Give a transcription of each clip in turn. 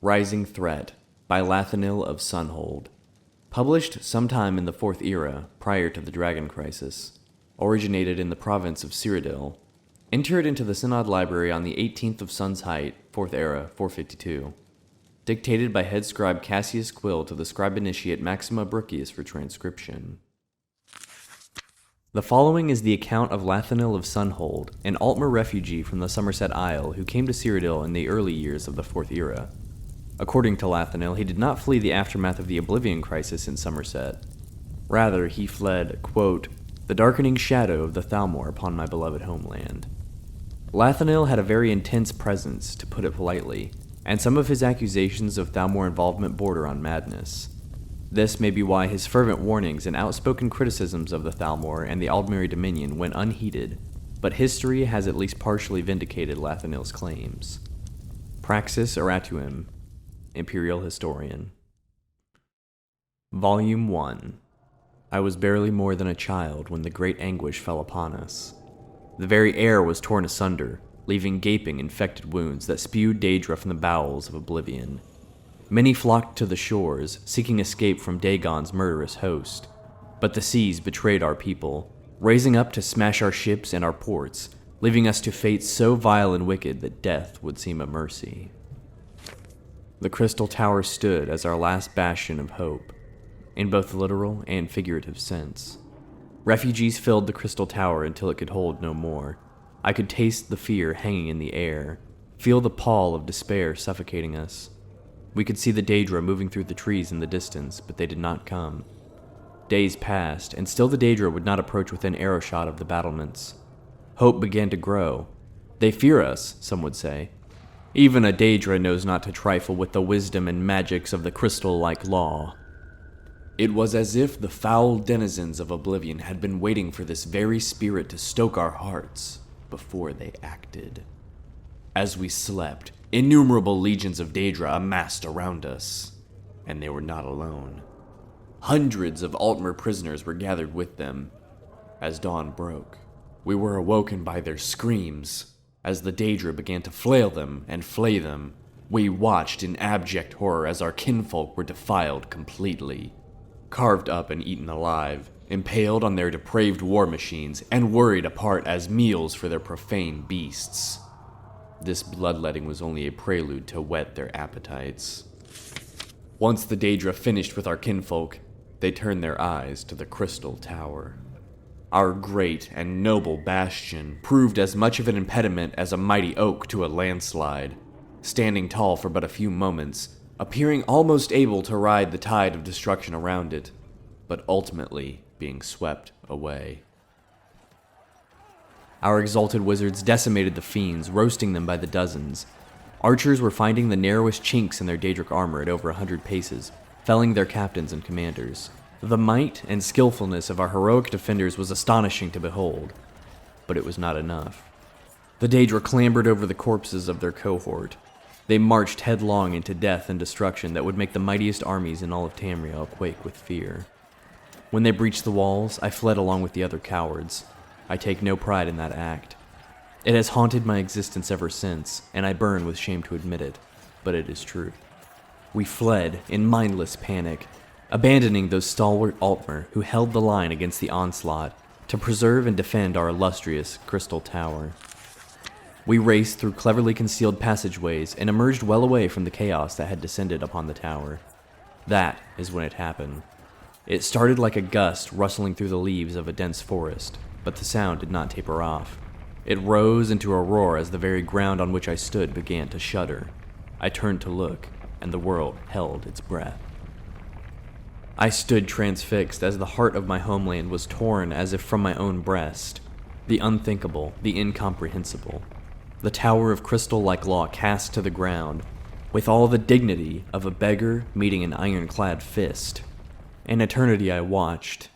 Rising Threat by Lathanil of Sunhold. Published sometime in the Fourth Era, prior to the Dragon Crisis. Originated in the province of Cyrodiil. Entered into the Synod Library on the 18th of Sun's Height, 4th Era, 452. Dictated by head scribe Cassius Quill to the scribe initiate Maxima Brucius for transcription. The following is the account of Lathanil of Sunhold, an Altmer refugee from the Somerset Isle who came to Cyrodiil in the early years of the Fourth Era. According to Lathanil, he did not flee the aftermath of the Oblivion Crisis in Somerset. Rather, he fled, quote, the darkening shadow of the Thalmor upon my beloved homeland. Lathanil had a very intense presence, to put it politely, and some of his accusations of Thalmor involvement border on madness. This may be why his fervent warnings and outspoken criticisms of the Thalmor and the Aldmeri Dominion went unheeded, but history has at least partially vindicated Lathanil's claims. Praxis Oratuum, Imperial Historian. Volume 1. I was barely more than a child when the great anguish fell upon us. The very air was torn asunder, leaving gaping, infected wounds that spewed Daedra from the bowels of oblivion. Many flocked to the shores, seeking escape from Dagon's murderous host. But the seas betrayed our people, raising up to smash our ships and our ports, leaving us to fates so vile and wicked that death would seem a mercy. The Crystal Tower stood as our last bastion of hope, in both literal and figurative sense. Refugees filled the Crystal Tower until it could hold no more. I could taste the fear hanging in the air, feel the pall of despair suffocating us. We could see the Daedra moving through the trees in the distance, but they did not come. Days passed, and still the Daedra would not approach within arrowshot of the battlements. Hope began to grow. They fear us, some would say. Even a Daedra knows not to trifle with the wisdom and magics of the crystal-like law. It was as if the foul denizens of Oblivion had been waiting for this very spirit to stoke our hearts before they acted. As we slept, innumerable legions of Daedra amassed around us, and they were not alone. Hundreds of Altmer prisoners were gathered with them. As dawn broke, we were awoken by their screams. As the Daedra began to flail them and flay them, we watched in abject horror as our kinfolk were defiled completely, carved up and eaten alive, impaled on their depraved war machines, and worried apart as meals for their profane beasts. This bloodletting was only a prelude to whet their appetites. Once the Daedra finished with our kinfolk, they turned their eyes to the Crystal Tower. Our great and noble bastion proved as much of an impediment as a mighty oak to a landslide, standing tall for but a few moments, appearing almost able to ride the tide of destruction around it, but ultimately being swept away. Our exalted wizards decimated the fiends, roasting them by the dozens. Archers were finding the narrowest chinks in their Daedric armor at over 100 paces, felling their captains and commanders. The might and skillfulness of our heroic defenders was astonishing to behold, but it was not enough. The Daedra clambered over the corpses of their cohort. They marched headlong into death and destruction that would make the mightiest armies in all of Tamriel quake with fear. When they breached the walls, I fled along with the other cowards. I take no pride in that act. It has haunted my existence ever since, and I burn with shame to admit it, but it is true. We fled in mindless panic, abandoning those stalwart Altmer who held the line against the onslaught to preserve and defend our illustrious Crystal Tower. We raced through cleverly concealed passageways and emerged well away from the chaos that had descended upon the tower. That is when it happened. It started like a gust rustling through the leaves of a dense forest, but the sound did not taper off. It rose into a roar as the very ground on which I stood began to shudder. I turned to look, and the world held its breath. I stood transfixed as the heart of my homeland was torn as if from my own breast. The unthinkable, the incomprehensible. The tower of crystal-like law cast to the ground, with all the dignity of a beggar meeting an ironclad fist. An eternity I watched,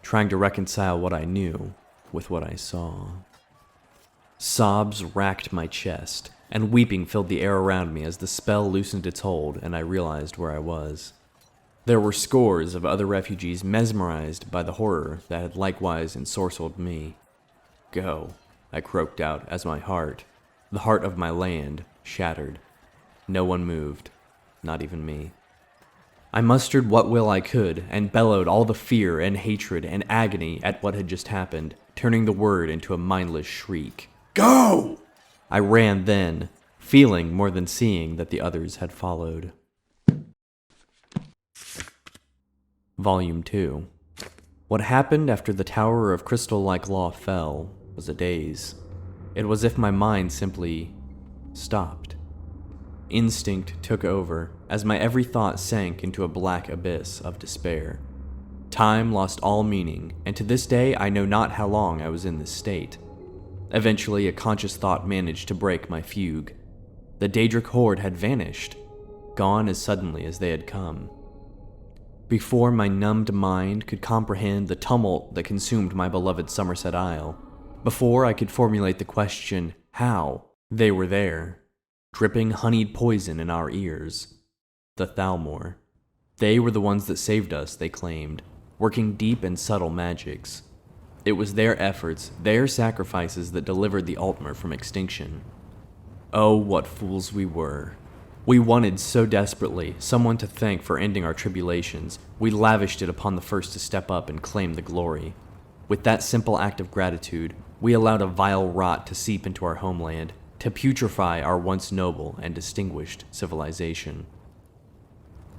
trying to reconcile what I knew with what I saw. Sobs racked my chest, and weeping filled the air around me as the spell loosened its hold and I realized where I was. There were scores of other refugees mesmerized by the horror that had likewise ensorcelled me. Go, I croaked out as my heart, the heart of my land, shattered. No one moved. not even me. I mustered what will I could and bellowed all the fear and hatred and agony at what had just happened, turning the word into a mindless shriek. Go! I ran then, feeling more than seeing that the others had followed. Volume 2. What happened after the tower of crystal-like law fell was a daze. It was as if my mind simply stopped. Instinct took over, as my every thought sank into a black abyss of despair. Time lost all meaning, and to this day I know not how long I was in this state. Eventually, a conscious thought managed to break my fugue. The Daedric horde had vanished, gone as suddenly as they had come. Before my numbed mind could comprehend the tumult that consumed my beloved Somerset Isle, before I could formulate the question, how, they were there, dripping honeyed poison in our ears. The Thalmor. They were the ones that saved us, they claimed, working deep and subtle magics. It was their efforts, their sacrifices that delivered the Altmer from extinction. Oh, what fools we were. We wanted so desperately someone to thank for ending our tribulations, we lavished it upon the first to step up and claim the glory. With that simple act of gratitude, we allowed a vile rot to seep into our homeland, to putrefy our once noble and distinguished civilization.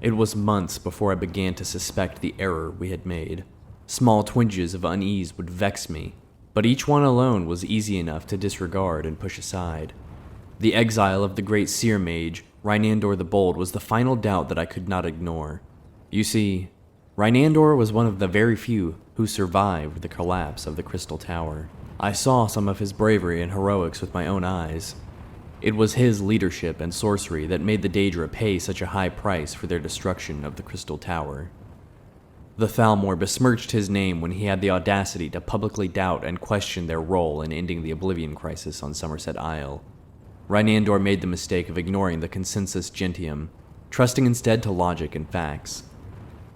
It was months before I began to suspect the error we had made. Small twinges of unease would vex me, but each one alone was easy enough to disregard and push aside. The exile of the great seer mage, Rhinandor the Bold, was the final doubt that I could not ignore. You see, Rhinandor was one of the very few who survived the collapse of the Crystal Tower. I saw some of his bravery and heroics with my own eyes. It was his leadership and sorcery that made the Daedra pay such a high price for their destruction of the Crystal Tower. The Thalmor besmirched his name when he had the audacity to publicly doubt and question their role in ending the Oblivion Crisis on Somerset Isle. Rhinandor made the mistake of ignoring the consensus gentium, trusting instead to logic and facts.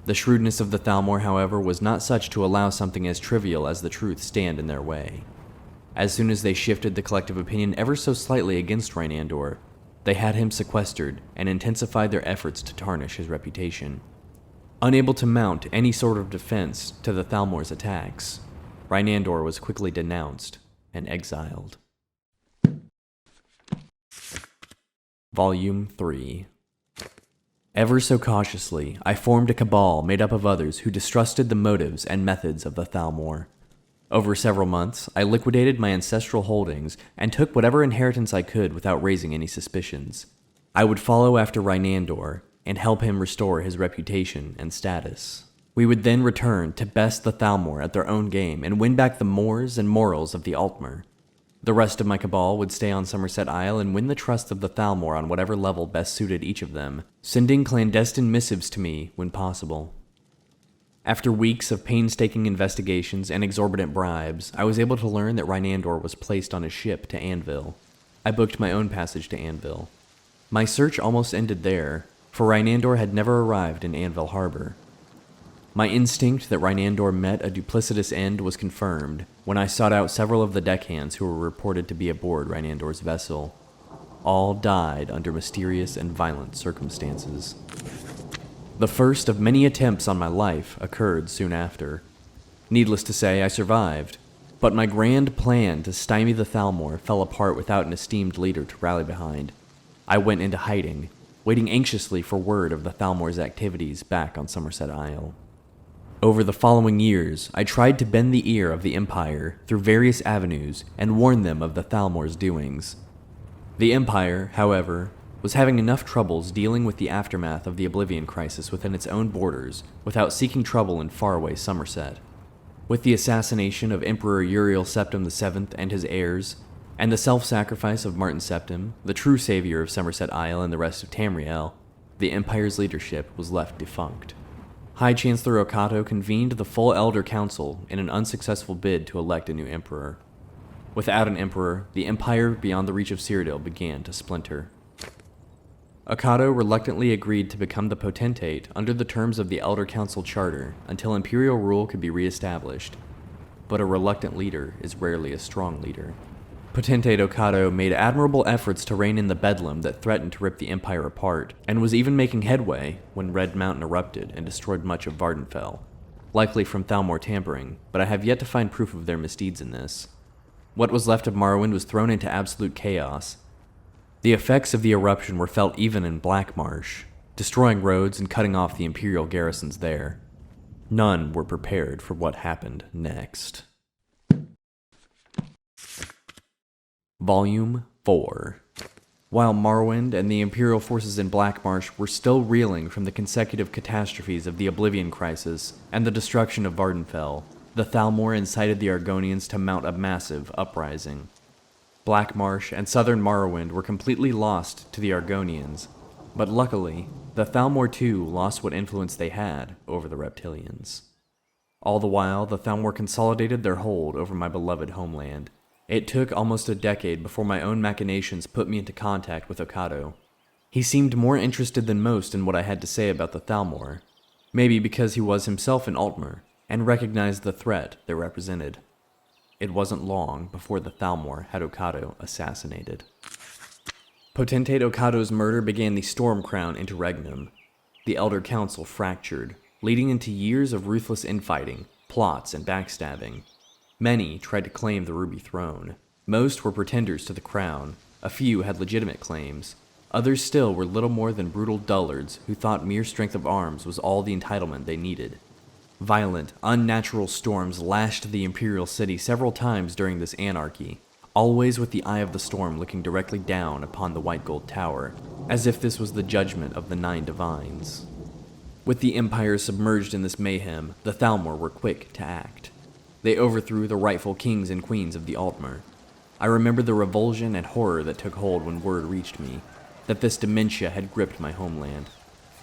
The shrewdness of the Thalmor, however, was not such to allow something as trivial as the truth stand in their way. As soon as they shifted the collective opinion ever so slightly against Rhinandor, they had him sequestered and intensified their efforts to tarnish his reputation. Unable to mount any sort of defense to the Thalmor's attacks, Rhinandor was quickly denounced and exiled. Volume 3. Ever so cautiously, I formed a cabal made up of others who distrusted the motives and methods of the Thalmor. Over several months, I liquidated my ancestral holdings and took whatever inheritance I could without raising any suspicions. I would follow after Rhinandor and help him restore his reputation and status. We would then return to best the Thalmor at their own game and win back the mores and morals of the Altmer. The rest of my cabal would stay on Somerset Isle and win the trust of the Thalmor on whatever level best suited each of them, sending clandestine missives to me when possible. After weeks of painstaking investigations and exorbitant bribes, I was able to learn that Rhinandor was placed on a ship to Anvil. I booked my own passage to Anvil. My search almost ended there, for Rhinandor had never arrived in Anvil Harbor. My instinct that Rhinandor met a duplicitous end was confirmed when I sought out several of the deckhands who were reported to be aboard Rhinandor's vessel. All died under mysterious and violent circumstances. The first of many attempts on my life occurred soon after. Needless to say, I survived, but my grand plan to stymie the Thalmor fell apart without an esteemed leader to rally behind. I went into hiding, waiting anxiously for word of the Thalmor's activities back on Somerset Isle. Over the following years, I tried to bend the ear of the Empire through various avenues and warn them of the Thalmor's doings. The Empire, however, was having enough troubles dealing with the aftermath of the Oblivion Crisis within its own borders without seeking trouble in faraway Somerset. With the assassination of Emperor Uriel Septim VII and his heirs, and the self-sacrifice of Martin Septim, the true savior of Somerset Isle and the rest of Tamriel, the Empire's leadership was left defunct. High Chancellor Okato convened the full Elder Council in an unsuccessful bid to elect a new emperor. Without an emperor, the empire beyond the reach of Cyrodiil began to splinter. Okato reluctantly agreed to become the potentate under the terms of the Elder Council Charter until imperial rule could be re-established, but a reluctant leader is rarely a strong leader. Potentate Okado made admirable efforts to rein in the bedlam that threatened to rip the Empire apart, and was even making headway when Red Mountain erupted and destroyed much of Vardenfell, likely from Thalmor tampering, but I have yet to find proof of their misdeeds in this. What was left of Morrowind was thrown into absolute chaos. The effects of the eruption were felt even in Blackmarsh, destroying roads and cutting off the Imperial garrisons there. None were prepared for what happened next. Volume 4. While Morrowind and the Imperial forces in Blackmarsh were still reeling from the consecutive catastrophes of the Oblivion Crisis and the destruction of Vardenfell, the Thalmor incited the Argonians to mount a massive uprising. Blackmarsh and southern Morrowind were completely lost to the Argonians, but luckily, the Thalmor too lost what influence they had over the Reptilians. All the while, the Thalmor consolidated their hold over my beloved homeland. It took almost a decade before my own machinations put me into contact with Okado. He seemed more interested than most in what I had to say about the Thalmor, maybe because he was himself an Altmer, and recognized the threat they represented. It wasn't long before the Thalmor had Okado assassinated. Potentate Okado's murder began the Storm Crown interregnum. The Elder Council fractured, leading into years of ruthless infighting, plots, and backstabbing. Many tried to claim the Ruby Throne. Most were pretenders to the crown. A few had legitimate claims. Others still were little more than brutal dullards who thought mere strength of arms was all the entitlement they needed. Violent, unnatural storms lashed the Imperial City several times during this anarchy, always with the Eye of the Storm looking directly down upon the White Gold Tower, as if this was the judgment of the Nine Divines. With the Empire submerged in this mayhem, the Thalmor were quick to act. They overthrew the rightful kings and queens of the Altmer. I remember the revulsion and horror that took hold when word reached me that this dementia had gripped my homeland.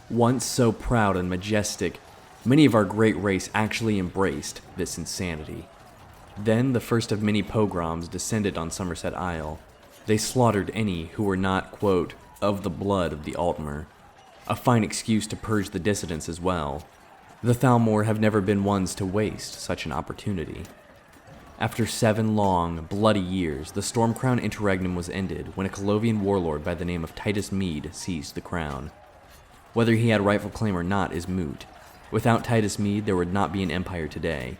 Once so proud and majestic, many of our great race actually embraced this insanity. Then the first of many pogroms descended on Somerset Isle. They slaughtered any who were not, quote, of the blood of the Altmer. A fine excuse to purge the dissidents as well. The Thalmor have never been ones to waste such an opportunity. After 7 long, bloody years, the Stormcrown interregnum was ended when a Colovian warlord by the name of Titus Mede seized the crown. Whether he had rightful claim or not is moot. Without Titus Mede, there would not be an empire today.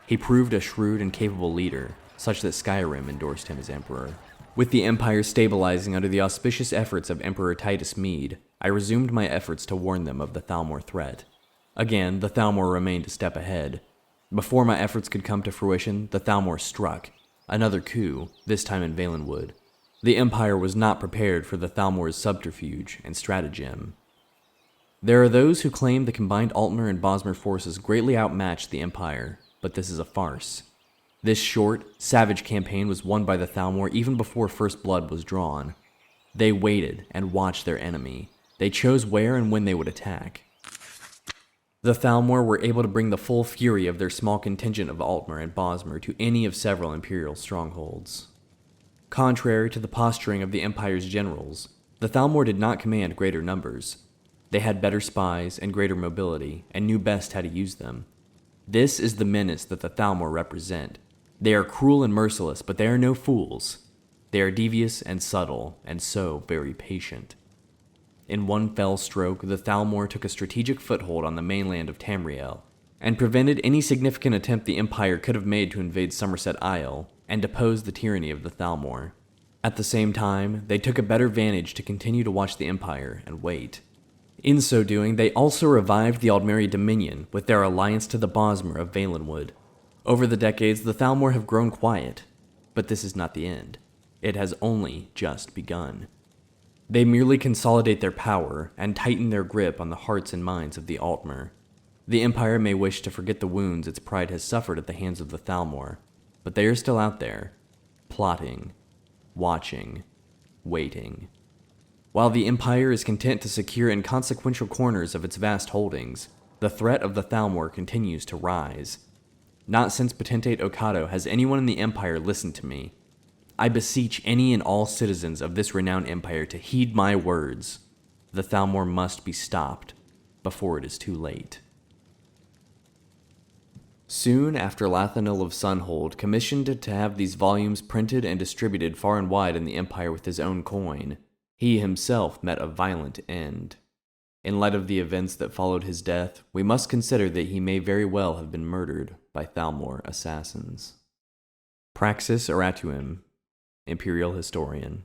He proved a shrewd and capable leader, such that Skyrim endorsed him as emperor. With the empire stabilizing under the auspicious efforts of Emperor Titus Mede, I resumed my efforts to warn them of the Thalmor threat. Again, the Thalmor remained a step ahead. Before my efforts could come to fruition, the Thalmor struck. Another coup, this time in Valenwood. The Empire was not prepared for the Thalmor's subterfuge and stratagem. There are those who claim the combined Altmer and Bosmer forces greatly outmatched the Empire, but this is a farce. This short, savage campaign was won by the Thalmor even before first blood was drawn. They waited and watched their enemy. They chose where and when they would attack. The Thalmor were able to bring the full fury of their small contingent of Altmer and Bosmer to any of several Imperial strongholds. Contrary to the posturing of the Empire's generals, the Thalmor did not command greater numbers. They had better spies and greater mobility, and knew best how to use them. This is the menace that the Thalmor represent. They are cruel and merciless, but they are no fools. They are devious and subtle, and so very patient. In one fell stroke, the Thalmor took a strategic foothold on the mainland of Tamriel, and prevented any significant attempt the Empire could have made to invade Somerset Isle, and depose the tyranny of the Thalmor. At the same time, they took a better vantage to continue to watch the Empire and wait. In so doing, they also revived the Aldmeri Dominion with their alliance to the Bosmer of Valenwood. Over the decades, the Thalmor have grown quiet, but this is not the end. It has only just begun. They merely consolidate their power and tighten their grip on the hearts and minds of the Altmer. The Empire may wish to forget the wounds its pride has suffered at the hands of the Thalmor, but they are still out there, plotting, watching, waiting. While the Empire is content to secure inconsequential corners of its vast holdings, the threat of the Thalmor continues to rise. Not since Potentate Okado has anyone in the Empire listened to me. I beseech any and all citizens of this renowned empire to heed my words. The Thalmor must be stopped before it is too late. Soon after Lathanil of Sunhold commissioned to have these volumes printed and distributed far and wide in the empire with his own coin, he himself met a violent end. In light of the events that followed his death, we must consider that he may very well have been murdered by Thalmor assassins. Praxis Aratuim, Imperial Historian.